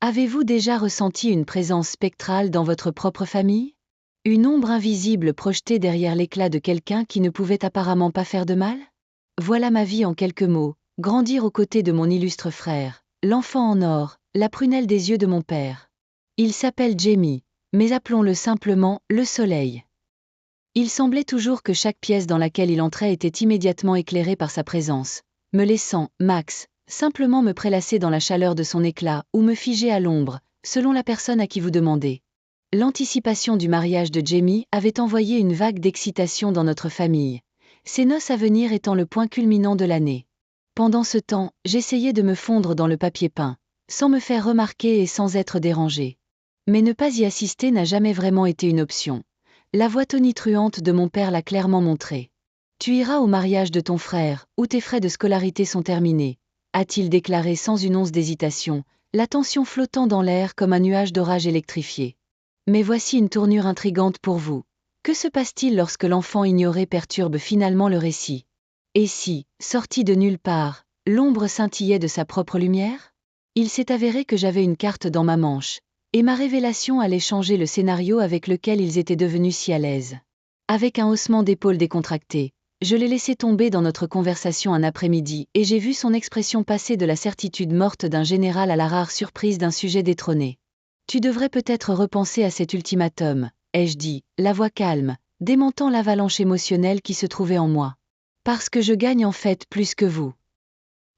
Avez-vous déjà ressenti une présence spectrale dans votre propre famille? Une ombre invisible projetée derrière l'éclat de quelqu'un qui ne pouvait apparemment pas faire de mal? Voilà ma vie en quelques mots, grandir aux côtés de mon illustre frère, l'enfant en or, la prunelle des yeux de mon père. Il s'appelle Jamie, mais appelons-le simplement le soleil. Il semblait toujours que chaque pièce dans laquelle il entrait était immédiatement éclairée par sa présence, me laissant, Max, simplement me prélasser dans la chaleur de son éclat ou me figer à l'ombre, selon la personne à qui vous demandez. L'anticipation du mariage de Jamie avait envoyé une vague d'excitation dans notre famille, ses noces à venir étant le point culminant de l'année. Pendant ce temps, j'essayais de me fondre dans le papier peint, sans me faire remarquer et sans être dérangée. Mais ne pas y assister n'a jamais vraiment été une option. La voix tonitruante de mon père l'a clairement montré. Tu iras au mariage de ton frère, où tes frais de scolarité sont terminés, a-t-il déclaré sans une once d'hésitation, la tension flottant dans l'air comme un nuage d'orage électrifié. Mais voici une tournure intrigante pour vous. Que se passe-t-il lorsque l'enfant ignoré perturbe finalement le récit? Et si, sorti de nulle part, l'ombre scintillait de sa propre lumière? Il s'est avéré que j'avais une carte dans ma manche, et ma révélation allait changer le scénario avec lequel ils étaient devenus si à l'aise. Avec un haussement d'épaules décontracté, je l'ai laissé tomber dans notre conversation un après-midi et j'ai vu son expression passer de la certitude morte d'un général à la rare surprise d'un sujet détrôné. Tu devrais peut-être repenser à cet ultimatum, ai-je dit, la voix calme, démentant l'avalanche émotionnelle qui se trouvait en moi. Parce que je gagne en fait plus que vous.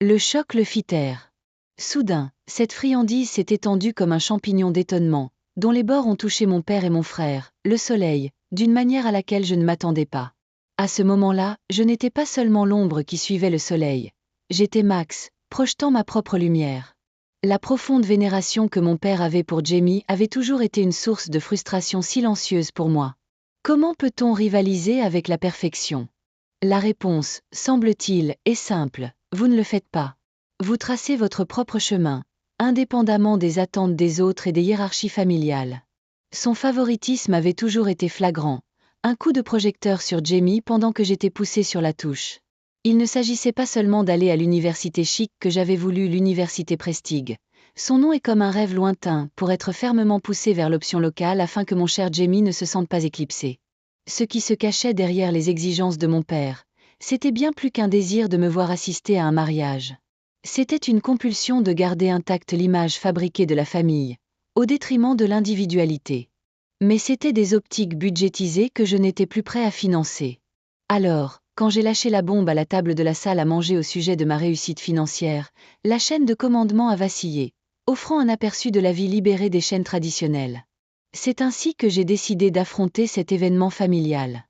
Le choc le fit taire. Soudain, cette friandise s'est étendue comme un champignon d'étonnement, dont les bords ont touché mon père et mon frère, le soleil, d'une manière à laquelle je ne m'attendais pas. À ce moment-là, je n'étais pas seulement l'ombre qui suivait le soleil. J'étais Max, projetant ma propre lumière. La profonde vénération que mon père avait pour Jamie avait toujours été une source de frustration silencieuse pour moi. Comment peut-on rivaliser avec la perfection? La réponse, semble-t-il, est simple, vous ne le faites pas. Vous tracez votre propre chemin, indépendamment des attentes des autres et des hiérarchies familiales. Son favoritisme avait toujours été flagrant, un coup de projecteur sur Jamie pendant que j'étais poussée sur la touche. Il ne s'agissait pas seulement d'aller à l'université chic que j'avais voulu, l'université Prestige. Son nom est comme un rêve lointain pour être fermement poussé vers l'option locale afin que mon cher Jamie ne se sente pas éclipsé. Ce qui se cachait derrière les exigences de mon père, c'était bien plus qu'un désir de me voir assister à un mariage. C'était une compulsion de garder intacte l'image fabriquée de la famille, au détriment de l'individualité. Mais c'était des optiques budgétisées que je n'étais plus prêt à financer. Alors, quand j'ai lâché la bombe à la table de la salle à manger au sujet de ma réussite financière, la chaîne de commandement a vacillé, offrant un aperçu de la vie libérée des chaînes traditionnelles. C'est ainsi que j'ai décidé d'affronter cet événement familial.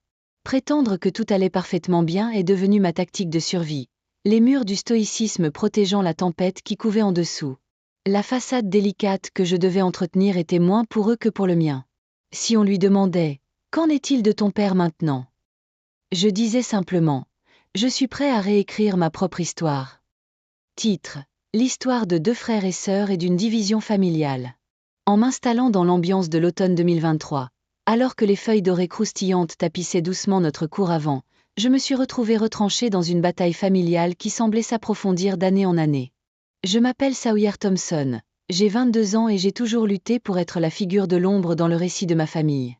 Prétendre que tout allait parfaitement bien est devenu ma tactique de survie, les murs du stoïcisme protégeant la tempête qui couvait en dessous. La façade délicate que je devais entretenir était moins pour eux que pour le mien. Si on lui demandait « Qu'en est-il de ton père maintenant ?» Je disais simplement « Je suis prêt à réécrire ma propre histoire. » Titre : l'histoire de deux frères et sœurs et d'une division familiale. En m'installant dans l'ambiance de l'automne 2023, alors que les feuilles dorées croustillantes tapissaient doucement notre cour avant, je me suis retrouvée retranchée dans une bataille familiale qui semblait s'approfondir d'année en année. Je m'appelle Sawyer Thompson, j'ai 22 ans et j'ai toujours lutté pour être la figure de l'ombre dans le récit de ma famille.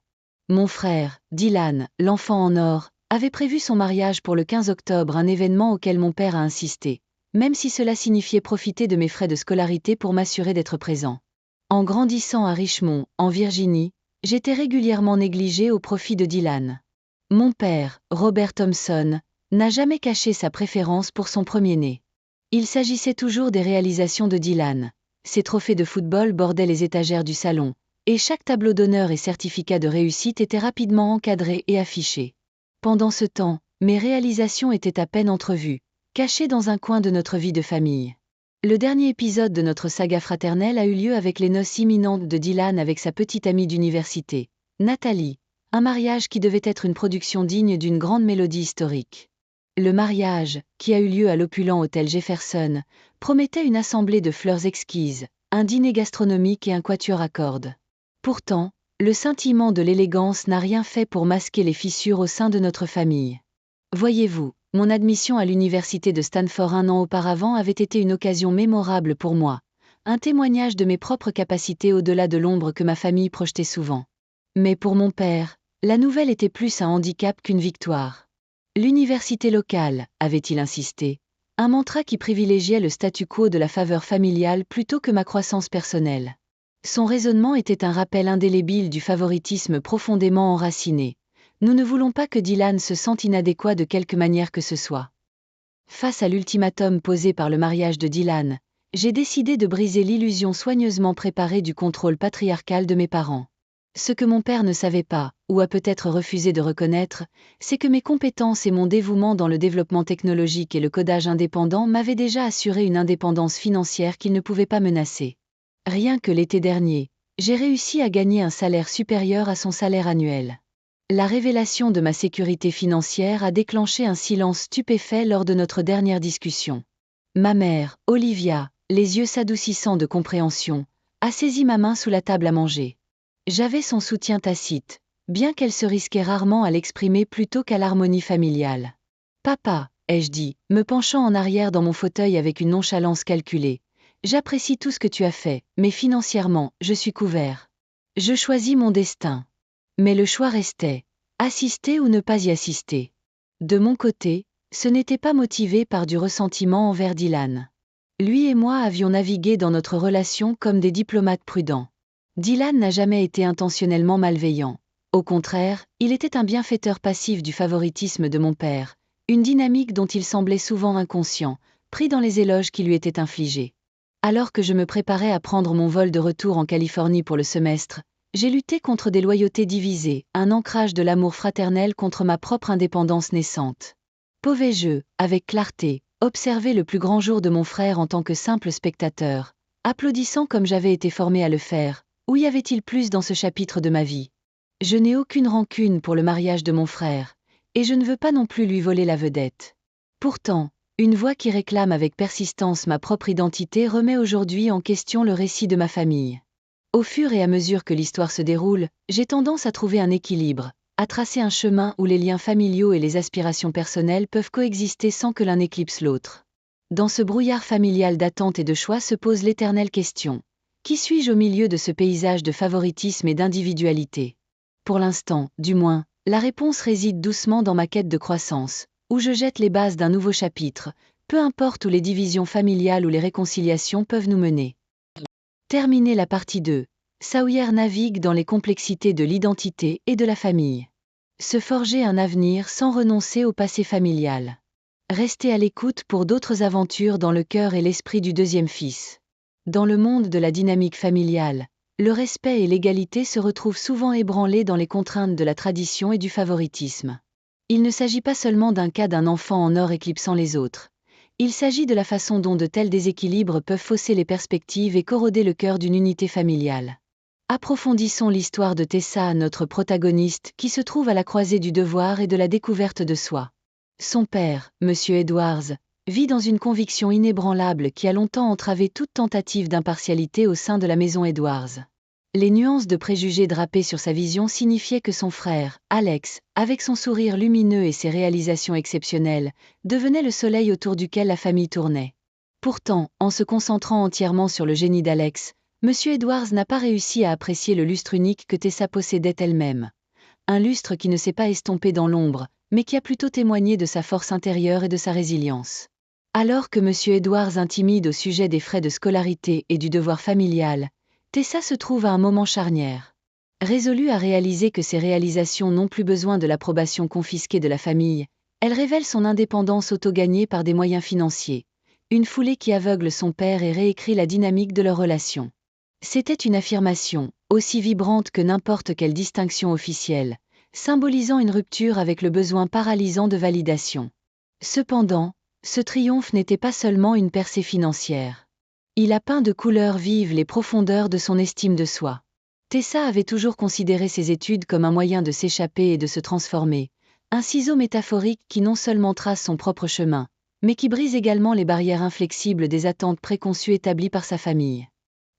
Mon frère, Dylan, l'enfant en or, avait prévu son mariage pour le 15 octobre, un événement auquel mon père a insisté, même si cela signifiait profiter de mes frais de scolarité pour m'assurer d'être présent. En grandissant à Richmond, en Virginie, j'étais régulièrement négligée au profit de Dylan. Mon père, Robert Thompson, n'a jamais caché sa préférence pour son premier-né. Il s'agissait toujours des réalisations de Dylan. Ses trophées de football bordaient les étagères du salon, et chaque tableau d'honneur et certificat de réussite était rapidement encadré et affiché. Pendant ce temps, mes réalisations étaient à peine entrevues, cachées dans un coin de notre vie de famille. Le dernier épisode de notre saga fraternelle a eu lieu avec les noces imminentes de Dylan avec sa petite amie d'université, Nathalie, un mariage qui devait être une production digne d'une grande mélodie historique. Le mariage, qui a eu lieu à l'opulent hôtel Jefferson, promettait une assemblée de fleurs exquises, un dîner gastronomique et un quatuor à cordes. Pourtant, le scintillement de l'élégance n'a rien fait pour masquer les fissures au sein de notre famille. Voyez-vous, mon admission à l'université de Stanford 1 an auparavant avait été une occasion mémorable pour moi, un témoignage de mes propres capacités au-delà de l'ombre que ma famille projetait souvent. Mais pour mon père, la nouvelle était plus un handicap qu'une victoire. L'université locale, avait-il insisté, un mantra qui privilégiait le statu quo de la faveur familiale plutôt que ma croissance personnelle. Son raisonnement était un rappel indélébile du favoritisme profondément enraciné. Nous ne voulons pas que Dylan se sente inadéquat de quelque manière que ce soit. Face à l'ultimatum posé par le mariage de Dylan, j'ai décidé de briser l'illusion soigneusement préparée du contrôle patriarcal de mes parents. Ce que mon père ne savait pas, ou a peut-être refusé de reconnaître, c'est que mes compétences et mon dévouement dans le développement technologique et le codage indépendant m'avaient déjà assuré une indépendance financière qu'il ne pouvait pas menacer. Rien que l'été dernier, j'ai réussi à gagner un salaire supérieur à son salaire annuel. La révélation de ma sécurité financière a déclenché un silence stupéfait lors de notre dernière discussion. Ma mère, Olivia, les yeux s'adoucissant de compréhension, a saisi ma main sous la table à manger. J'avais son soutien tacite, bien qu'elle se risquait rarement à l'exprimer plutôt qu'à l'harmonie familiale. « Papa », ai-je dit, me penchant en arrière dans mon fauteuil avec une nonchalance calculée, « j'apprécie tout ce que tu as fait, mais financièrement, je suis couvert. Je choisis mon destin. » Mais le choix restait, assister ou ne pas y assister. De mon côté, ce n'était pas motivé par du ressentiment envers Dylan. Lui et moi avions navigué dans notre relation comme des diplomates prudents. Dylan n'a jamais été intentionnellement malveillant. Au contraire, il était un bienfaiteur passif du favoritisme de mon père, une dynamique dont il semblait souvent inconscient, pris dans les éloges qui lui étaient infligés. Alors que je me préparais à prendre mon vol de retour en Californie pour le semestre, j'ai lutté contre des loyautés divisées, un ancrage de l'amour fraternel contre ma propre indépendance naissante. Pouvais-je, avec clarté, observer le plus grand jour de mon frère en tant que simple spectateur, applaudissant comme j'avais été formé à le faire? Où y avait-il plus dans ce chapitre de ma vie? Je n'ai aucune rancune pour le mariage de mon frère, et je ne veux pas non plus lui voler la vedette. Pourtant, une voix qui réclame avec persistance ma propre identité remet aujourd'hui en question le récit de ma famille. Au fur et à mesure que l'histoire se déroule, j'ai tendance à trouver un équilibre, à tracer un chemin où les liens familiaux et les aspirations personnelles peuvent coexister sans que l'un éclipse l'autre. Dans ce brouillard familial d'attente et de choix se pose l'éternelle question. Qui suis-je au milieu de ce paysage de favoritisme et d'individualité? Pour l'instant, du moins, la réponse réside doucement dans ma quête de croissance, où je jette les bases d'un nouveau chapitre, peu importe où les divisions familiales ou les réconciliations peuvent nous mener. Terminer la partie 2. Sawyer navigue dans les complexités de l'identité et de la famille. Se forger un avenir sans renoncer au passé familial. Rester à l'écoute pour d'autres aventures dans le cœur et l'esprit du deuxième fils. Dans le monde de la dynamique familiale, le respect et l'égalité se retrouvent souvent ébranlés dans les contraintes de la tradition et du favoritisme. Il ne s'agit pas seulement d'un cas d'un enfant en or éclipsant les autres. Il s'agit de la façon dont de tels déséquilibres peuvent fausser les perspectives et corroder le cœur d'une unité familiale. Approfondissons l'histoire de Tessa, notre protagoniste, qui se trouve à la croisée du devoir et de la découverte de soi. Son père, M. Edwards, vit dans une conviction inébranlable qui a longtemps entravé toute tentative d'impartialité au sein de la maison Edwards. Les nuances de préjugés drapées sur sa vision signifiaient que son frère, Alex, avec son sourire lumineux et ses réalisations exceptionnelles, devenait le soleil autour duquel la famille tournait. Pourtant, en se concentrant entièrement sur le génie d'Alex, M. Edwards n'a pas réussi à apprécier le lustre unique que Tessa possédait elle-même. Un lustre qui ne s'est pas estompé dans l'ombre, mais qui a plutôt témoigné de sa force intérieure et de sa résilience. Alors que M. Edwards intimide au sujet des frais de scolarité et du devoir familial, Tessa se trouve à un moment charnière. Résolue à réaliser que ses réalisations n'ont plus besoin de l'approbation confisquée de la famille, elle révèle son indépendance auto-gagnée par des moyens financiers, une foulée qui aveugle son père et réécrit la dynamique de leur relation. C'était une affirmation, aussi vibrante que n'importe quelle distinction officielle, symbolisant une rupture avec le besoin paralysant de validation. Cependant, ce triomphe n'était pas seulement une percée financière. Il a peint de couleurs vives les profondeurs de son estime de soi. Tessa avait toujours considéré ses études comme un moyen de s'échapper et de se transformer, un ciseau métaphorique qui non seulement trace son propre chemin, mais qui brise également les barrières inflexibles des attentes préconçues établies par sa famille.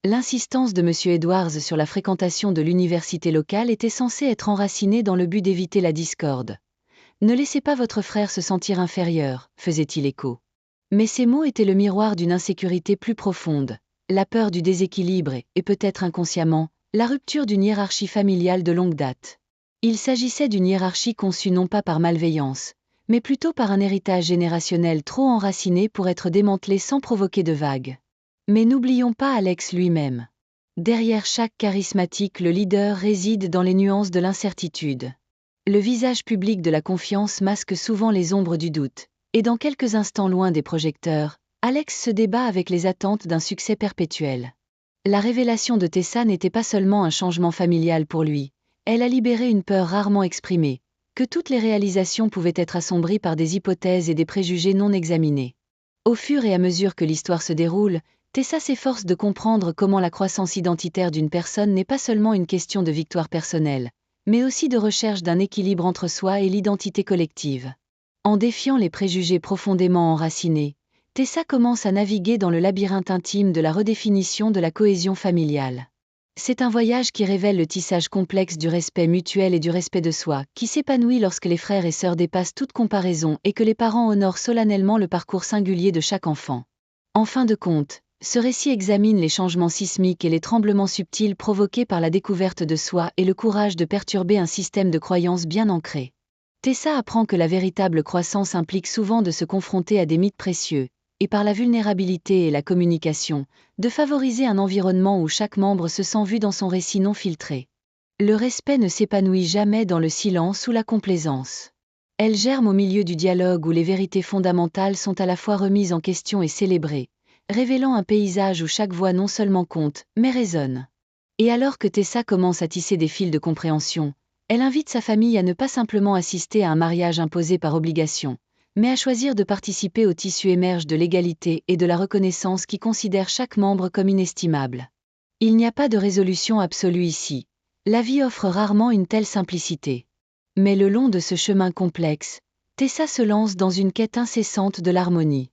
L'insistance de M. Edwards sur la fréquentation de l'université locale était censée être enracinée dans le but d'éviter la discorde. « Ne laissez pas votre frère se sentir inférieur », faisait-il écho. Mais ces mots étaient le miroir d'une insécurité plus profonde, la peur du déséquilibre et peut-être inconsciemment, la rupture d'une hiérarchie familiale de longue date. Il s'agissait d'une hiérarchie conçue non pas par malveillance, mais plutôt par un héritage générationnel trop enraciné pour être démantelé sans provoquer de vagues. Mais n'oublions pas Alex lui-même. Derrière chaque charismatique, le leader réside dans les nuances de l'incertitude. Le visage public de la confiance masque souvent les ombres du doute, et dans quelques instants loin des projecteurs, Alex se débat avec les attentes d'un succès perpétuel. La révélation de Tessa n'était pas seulement un changement familial pour lui, elle a libéré une peur rarement exprimée, que toutes les réalisations pouvaient être assombries par des hypothèses et des préjugés non examinés. Au fur et à mesure que l'histoire se déroule, Tessa s'efforce de comprendre comment la croissance identitaire d'une personne n'est pas seulement une question de victoire personnelle, mais aussi de recherche d'un équilibre entre soi et l'identité collective. En défiant les préjugés profondément enracinés, Tessa commence à naviguer dans le labyrinthe intime de la redéfinition de la cohésion familiale. C'est un voyage qui révèle le tissage complexe du respect mutuel et du respect de soi, qui s'épanouit lorsque les frères et sœurs dépassent toute comparaison et que les parents honorent solennellement le parcours singulier de chaque enfant. En fin de compte, ce récit examine les changements sismiques et les tremblements subtils provoqués par la découverte de soi et le courage de perturber un système de croyances bien ancré. Tessa apprend que la véritable croissance implique souvent de se confronter à des mythes précieux, et par la vulnérabilité et la communication, de favoriser un environnement où chaque membre se sent vu dans son récit non filtré. Le respect ne s'épanouit jamais dans le silence ou la complaisance. Elle germe au milieu du dialogue où les vérités fondamentales sont à la fois remises en question et célébrées, révélant un paysage où chaque voix non seulement compte, mais résonne. Et alors que Tessa commence à tisser des fils de compréhension, elle invite sa famille à ne pas simplement assister à un mariage imposé par obligation, mais à choisir de participer au tissu émerge de l'égalité et de la reconnaissance qui considère chaque membre comme inestimable. Il n'y a pas de résolution absolue ici. La vie offre rarement une telle simplicité. Mais le long de ce chemin complexe, Tessa se lance dans une quête incessante de l'harmonie.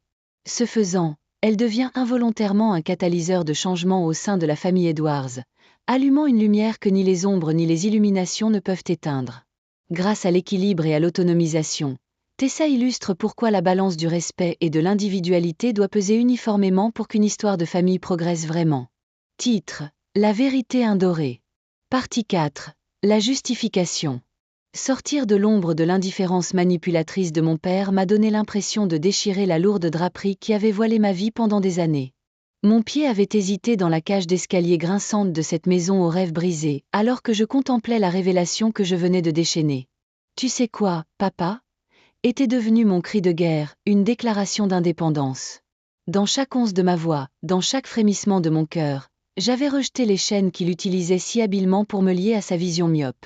Ce faisant, elle devient involontairement un catalyseur de changement au sein de la famille Edwards, allumant une lumière que ni les ombres ni les illuminations ne peuvent éteindre. Grâce à l'équilibre et à l'autonomisation, Tessa illustre pourquoi la balance du respect et de l'individualité doit peser uniformément pour qu'une histoire de famille progresse vraiment. Titre: La vérité indorée. Partie 4. La justification. Sortir de l'ombre de l'indifférence manipulatrice de mon père m'a donné l'impression de déchirer la lourde draperie qui avait voilé ma vie pendant des années. Mon pied avait hésité dans la cage d'escalier grinçante de cette maison aux rêves brisés, alors que je contemplais la révélation que je venais de déchaîner. Tu sais quoi, papa ? Était devenu mon cri de guerre, une déclaration d'indépendance. Dans chaque once de ma voix, dans chaque frémissement de mon cœur, j'avais rejeté les chaînes qu'il utilisait si habilement pour me lier à sa vision myope.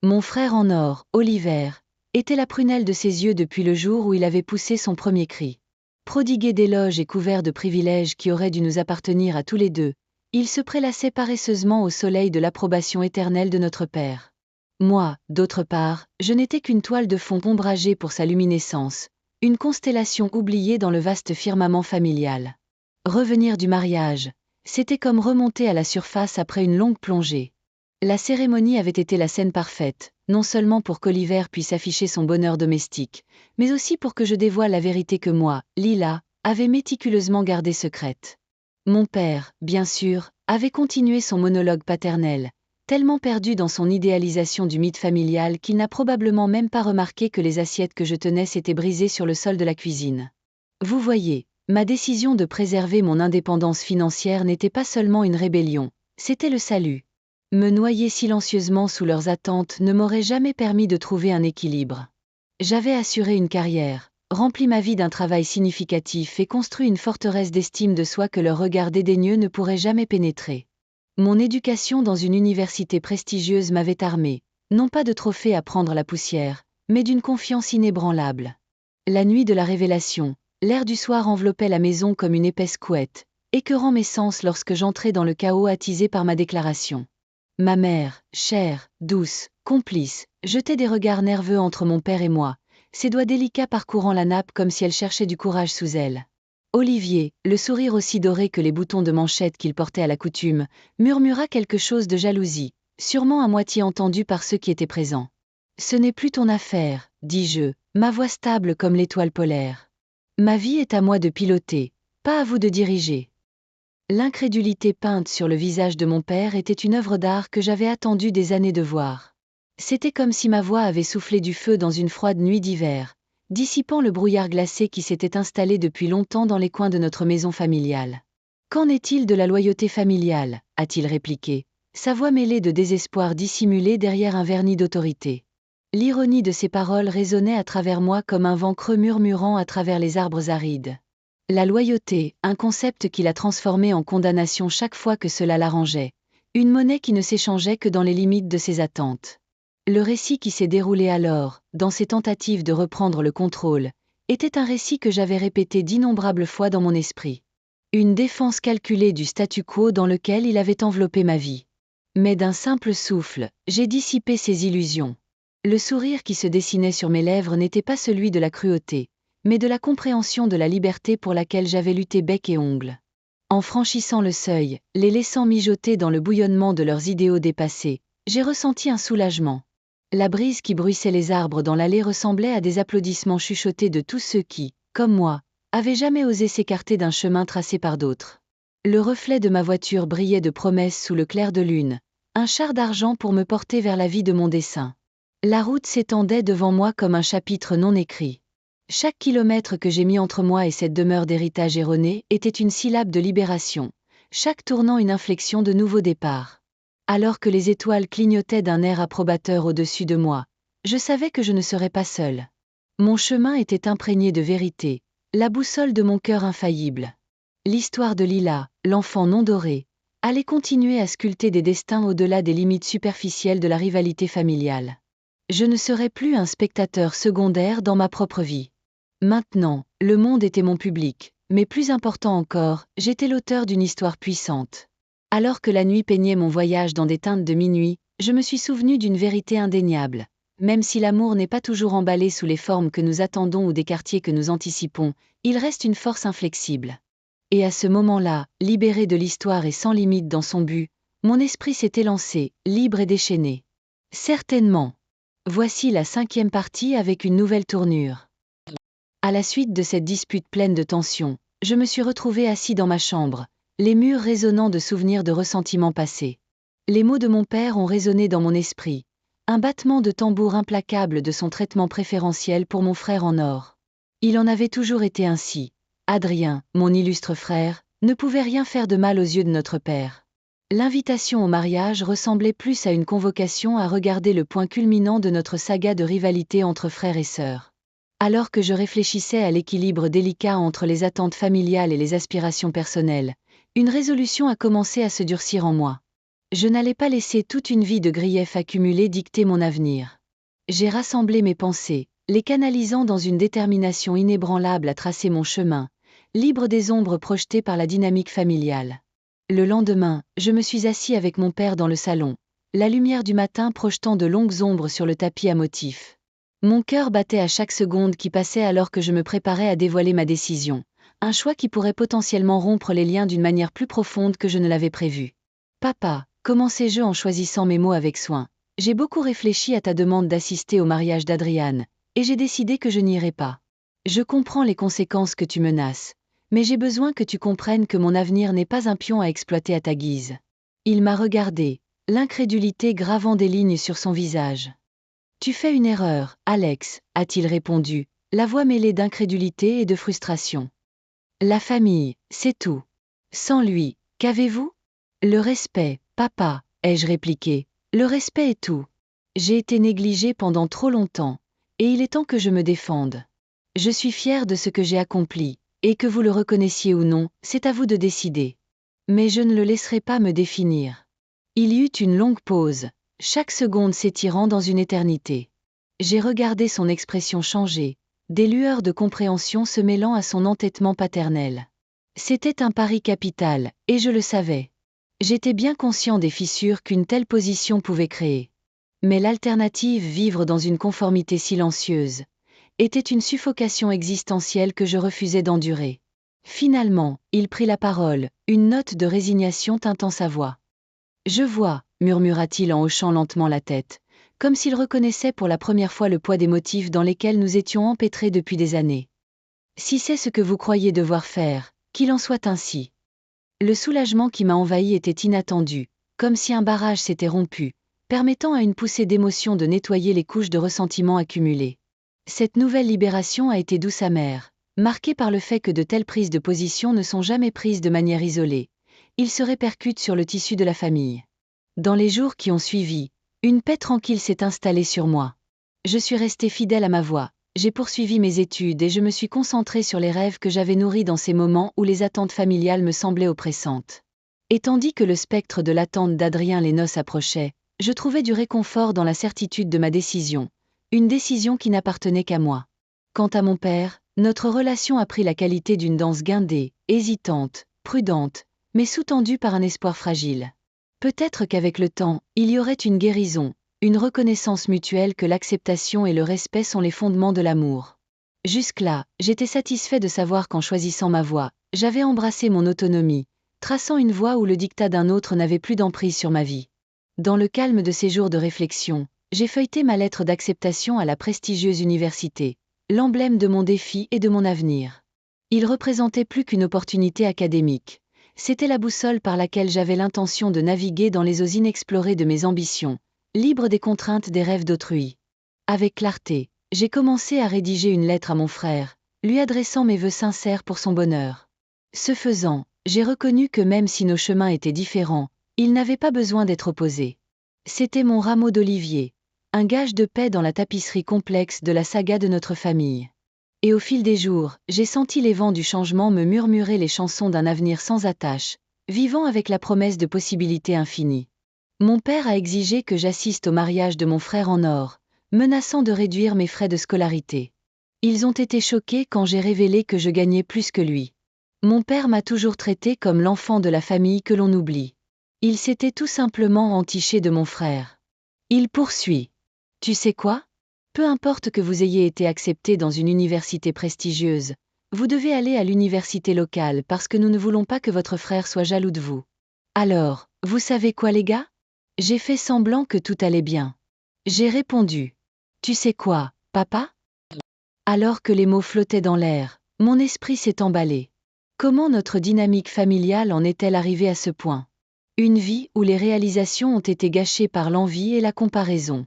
Mon frère en or, Oliver, était la prunelle de ses yeux depuis le jour où il avait poussé son premier cri. Prodigué d'éloges et couvert de privilèges qui auraient dû nous appartenir à tous les deux, il se prélassait paresseusement au soleil de l'approbation éternelle de notre Père. Moi, d'autre part, je n'étais qu'une toile de fond ombragée pour sa luminescence, une constellation oubliée dans le vaste firmament familial. Revenir du mariage, c'était comme remonter à la surface après une longue plongée. La cérémonie avait été la scène parfaite, non seulement pour qu'Oliver puisse afficher son bonheur domestique, mais aussi pour que je dévoile la vérité que moi, Lila, avait méticuleusement gardée secrète. Mon père, bien sûr, avait continué son monologue paternel, tellement perdu dans son idéalisation du mythe familial qu'il n'a probablement même pas remarqué que les assiettes que je tenais s'étaient brisées sur le sol de la cuisine. Vous voyez, ma décision de préserver mon indépendance financière n'était pas seulement une rébellion, c'était le salut. Me noyer silencieusement sous leurs attentes ne m'aurait jamais permis de trouver un équilibre. J'avais assuré une carrière, rempli ma vie d'un travail significatif et construit une forteresse d'estime de soi que leur regard dédaigneux ne pourrait jamais pénétrer. Mon éducation dans une université prestigieuse m'avait armé, non pas de trophées à prendre la poussière, mais d'une confiance inébranlable. La nuit de la révélation, l'air du soir enveloppait la maison comme une épaisse couette, écœurant mes sens lorsque j'entrais dans le chaos attisé par ma déclaration. Ma mère, chère, douce, complice, jetait des regards nerveux entre mon père et moi, ses doigts délicats parcourant la nappe comme si elle cherchait du courage sous elle. Olivier, le sourire aussi doré que les boutons de manchette qu'il portait à la coutume, murmura quelque chose de jalousie, sûrement à moitié entendu par ceux qui étaient présents. « Ce n'est plus ton affaire, dis-je, ma voix stable comme l'étoile polaire. Ma vie est à moi de piloter, pas à vous de diriger. » L'incrédulité peinte sur le visage de mon père était une œuvre d'art que j'avais attendu des années de voir. C'était comme si ma voix avait soufflé du feu dans une froide nuit d'hiver, dissipant le brouillard glacé qui s'était installé depuis longtemps dans les coins de notre maison familiale. Qu'en est-il de la loyauté familiale, a-t-il répliqué, sa voix mêlée de désespoir dissimulé derrière un vernis d'autorité. L'ironie de ses paroles résonnait à travers moi comme un vent creux murmurant à travers les arbres arides. La loyauté, un concept qu'il a transformé en condamnation chaque fois que cela l'arrangeait, une monnaie qui ne s'échangeait que dans les limites de ses attentes. Le récit qui s'est déroulé alors, dans ses tentatives de reprendre le contrôle, était un récit que j'avais répété d'innombrables fois dans mon esprit. Une défense calculée du statu quo dans lequel il avait enveloppé ma vie. Mais d'un simple souffle, j'ai dissipé ces illusions. Le sourire qui se dessinait sur mes lèvres n'était pas celui de la cruauté, mais de la compréhension de la liberté pour laquelle j'avais lutté bec et ongles. En franchissant le seuil, les laissant mijoter dans le bouillonnement de leurs idéaux dépassés, j'ai ressenti un soulagement. La brise qui bruissait les arbres dans l'allée ressemblait à des applaudissements chuchotés de tous ceux qui, comme moi, avaient jamais osé s'écarter d'un chemin tracé par d'autres. Le reflet de ma voiture brillait de promesses sous le clair de lune, un char d'argent pour me porter vers la vie de mon dessein. La route s'étendait devant moi comme un chapitre non écrit. Chaque kilomètre que j'ai mis entre moi et cette demeure d'héritage erroné était une syllabe de libération, chaque tournant une inflexion de nouveau départ. Alors que les étoiles clignotaient d'un air approbateur au-dessus de moi, je savais que je ne serais pas seule. Mon chemin était imprégné de vérité, la boussole de mon cœur infaillible. L'histoire de Lila, l'enfant non doré, allait continuer à sculpter des destins au-delà des limites superficielles de la rivalité familiale. Je ne serais plus un spectateur secondaire dans ma propre vie. Maintenant, le monde était mon public, mais plus important encore, j'étais l'auteur d'une histoire puissante. Alors que la nuit peignait mon voyage dans des teintes de minuit, je me suis souvenu d'une vérité indéniable. Même si l'amour n'est pas toujours emballé sous les formes que nous attendons ou des quartiers que nous anticipons, il reste une force inflexible. Et à ce moment-là, libéré de l'histoire et sans limite dans son but, mon esprit s'est élancé, libre et déchaîné. Certainement. Voici la 5e partie avec une nouvelle tournure. À la suite de cette dispute pleine de tension, je me suis retrouvé assis dans ma chambre, les murs résonnant de souvenirs de ressentiments passés. Les mots de mon père ont résonné dans mon esprit, un battement de tambour implacable de son traitement préférentiel pour mon frère en or. Il en avait toujours été ainsi. Adrien, mon illustre frère, ne pouvait rien faire de mal aux yeux de notre père. L'invitation au mariage ressemblait plus à une convocation à regarder le point culminant de notre saga de rivalité entre frères et sœurs. Alors que je réfléchissais à l'équilibre délicat entre les attentes familiales et les aspirations personnelles, une résolution a commencé à se durcir en moi. Je n'allais pas laisser toute une vie de griefs accumulés dicter mon avenir. J'ai rassemblé mes pensées, les canalisant dans une détermination inébranlable à tracer mon chemin, libre des ombres projetées par la dynamique familiale. Le lendemain, je me suis assis avec mon père dans le salon, la lumière du matin projetant de longues ombres sur le tapis à motifs. Mon cœur battait à chaque seconde qui passait alors que je me préparais à dévoiler ma décision, un choix qui pourrait potentiellement rompre les liens d'une manière plus profonde que je ne l'avais prévu. Papa, commençai-je en choisissant mes mots avec soin, j'ai beaucoup réfléchi à ta demande d'assister au mariage d'Adriane, et j'ai décidé que je n'irai pas. Je comprends les conséquences que tu menaces, mais j'ai besoin que tu comprennes que mon avenir n'est pas un pion à exploiter à ta guise. Il m'a regardé, l'incrédulité gravant des lignes sur son visage. Tu fais une erreur, Alex, a-t-il répondu, la voix mêlée d'incrédulité et de frustration. La famille, c'est tout. Sans lui, qu'avez-vous? Le respect, papa, ai-je répliqué, le respect est tout. J'ai été négligée pendant trop longtemps, et il est temps que je me défende. Je suis fière de ce que j'ai accompli, et que vous le reconnaissiez ou non, c'est à vous de décider. Mais je ne le laisserai pas me définir. Il y eut une longue pause, chaque seconde s'étirant dans une éternité. J'ai regardé son expression changer, des lueurs de compréhension se mêlant à son entêtement paternel. C'était un pari capital, et je le savais. J'étais bien conscient des fissures qu'une telle position pouvait créer. Mais l'alternative, vivre dans une conformité silencieuse, était une suffocation existentielle que je refusais d'endurer. Finalement, il prit la parole, une note de résignation tintant sa voix. « Je vois », murmura-t-il en hochant lentement la tête, comme s'il reconnaissait pour la première fois le poids des motifs dans lesquels nous étions empêtrés depuis des années. « Si c'est ce que vous croyez devoir faire, qu'il en soit ainsi. » Le soulagement qui m'a envahi était inattendu, comme si un barrage s'était rompu, permettant à une poussée d'émotion de nettoyer les couches de ressentiment accumulées. Cette nouvelle libération a été douce amère, marquée par le fait que de telles prises de position ne sont jamais prises de manière isolée. Ils se répercutent sur le tissu de la famille. Dans les jours qui ont suivi, une paix tranquille s'est installée sur moi. Je suis restée fidèle à ma voie, j'ai poursuivi mes études et je me suis concentrée sur les rêves que j'avais nourris dans ces moments où les attentes familiales me semblaient oppressantes. Et tandis que le spectre de l'attente d'Adrien Lénos approchait, je trouvais du réconfort dans la certitude de ma décision, une décision qui n'appartenait qu'à moi. Quant à mon père, notre relation a pris la qualité d'une danse guindée, hésitante, prudente, mais sous-tendue par un espoir fragile. Peut-être qu'avec le temps, il y aurait une guérison, une reconnaissance mutuelle que l'acceptation et le respect sont les fondements de l'amour. Jusque-là, j'étais satisfait de savoir qu'en choisissant ma voie, j'avais embrassé mon autonomie, traçant une voie où le diktat d'un autre n'avait plus d'emprise sur ma vie. Dans le calme de ces jours de réflexion, j'ai feuilleté ma lettre d'acceptation à la prestigieuse université, l'emblème de mon défi et de mon avenir. Il représentait plus qu'une opportunité académique. C'était la boussole par laquelle j'avais l'intention de naviguer dans les eaux inexplorées de mes ambitions, libre des contraintes des rêves d'autrui. Avec clarté, j'ai commencé à rédiger une lettre à mon frère, lui adressant mes vœux sincères pour son bonheur. Ce faisant, j'ai reconnu que même si nos chemins étaient différents, ils n'avaient pas besoin d'être opposés. C'était mon rameau d'olivier, un gage de paix dans la tapisserie complexe de la saga de notre famille. Et au fil des jours, j'ai senti les vents du changement me murmurer les chansons d'un avenir sans attache, vivant avec la promesse de possibilités infinies. Mon père a exigé que j'assiste au mariage de mon frère en or, menaçant de réduire mes frais de scolarité. Ils ont été choqués quand j'ai révélé que je gagnais plus que lui. Mon père m'a toujours traité comme l'enfant de la famille que l'on oublie. Il s'était tout simplement entiché de mon frère. Il poursuit. Tu sais quoi ? Peu importe que vous ayez été accepté dans une université prestigieuse, vous devez aller à l'université locale parce que nous ne voulons pas que votre frère soit jaloux de vous. Alors, vous savez quoi les gars ? J'ai fait semblant que tout allait bien. J'ai répondu. Tu sais quoi, papa ? Alors que les mots flottaient dans l'air, mon esprit s'est emballé. Comment notre dynamique familiale en est-elle arrivée à ce point ? Une vie où les réalisations ont été gâchées par l'envie et la comparaison.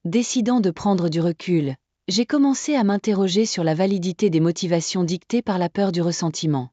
Décidant de prendre du recul, j'ai commencé à m'interroger sur la validité des motivations dictées par la peur du ressentiment.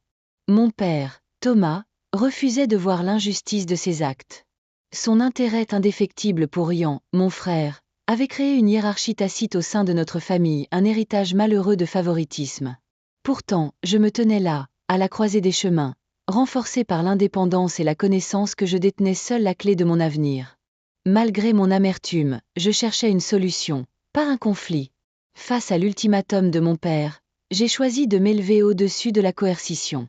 Mon père, Thomas, refusait de voir l'injustice de ses actes. Son intérêt indéfectible pour Ian, mon frère, avait créé une hiérarchie tacite au sein de notre famille, un héritage malheureux de favoritisme. Pourtant, je me tenais là, à la croisée des chemins, renforcé par l'indépendance et la connaissance que je détenais seule la clé de mon avenir. Malgré mon amertume, je cherchais une solution, pas un conflit. Face à l'ultimatum de mon père, j'ai choisi de m'élever au-dessus de la coercition.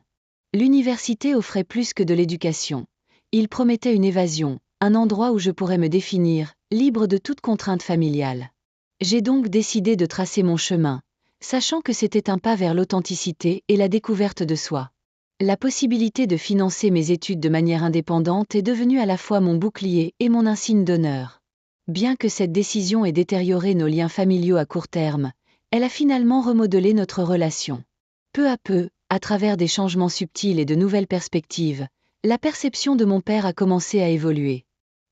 L'université offrait plus que de l'éducation. Il promettait une évasion, un endroit où je pourrais me définir, libre de toute contrainte familiale. J'ai donc décidé de tracer mon chemin, sachant que c'était un pas vers l'authenticité et la découverte de soi. La possibilité de financer mes études de manière indépendante est devenue à la fois mon bouclier et mon insigne d'honneur. Bien que cette décision ait détérioré nos liens familiaux à court terme, elle a finalement remodelé notre relation. Peu à peu, à travers des changements subtils et de nouvelles perspectives, la perception de mon père a commencé à évoluer.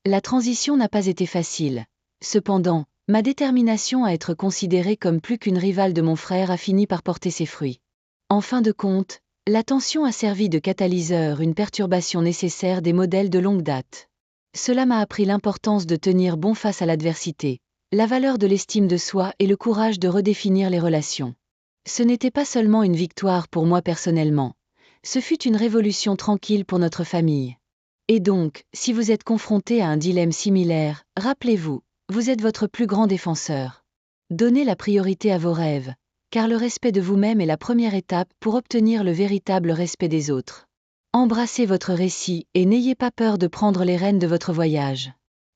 La transition n'a pas été facile. Cependant, ma détermination à être considérée comme plus qu'une rivale de mon frère a fini par porter ses fruits. En fin de compte, la tension a servi de catalyseur, une perturbation nécessaire des modèles de longue date. Cela m'a appris l'importance de tenir bon face à l'adversité, la valeur de l'estime de soi et le courage de redéfinir les relations. Ce n'était pas seulement une victoire pour moi personnellement, ce fut une révolution tranquille pour notre famille. Et donc, si vous êtes confronté à un dilemme similaire, rappelez-vous, vous êtes votre plus grand défenseur. Donnez la priorité à vos rêves, car le respect de vous-même est la première étape pour obtenir le véritable respect des autres. Embrassez votre récit et n'ayez pas peur de prendre les rênes de votre voyage.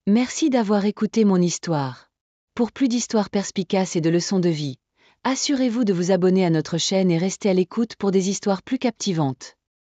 Merci d'avoir écouté mon histoire. Pour plus d'histoires perspicaces et de leçons de vie, assurez-vous de vous abonner à notre chaîne et restez à l'écoute pour des histoires plus captivantes.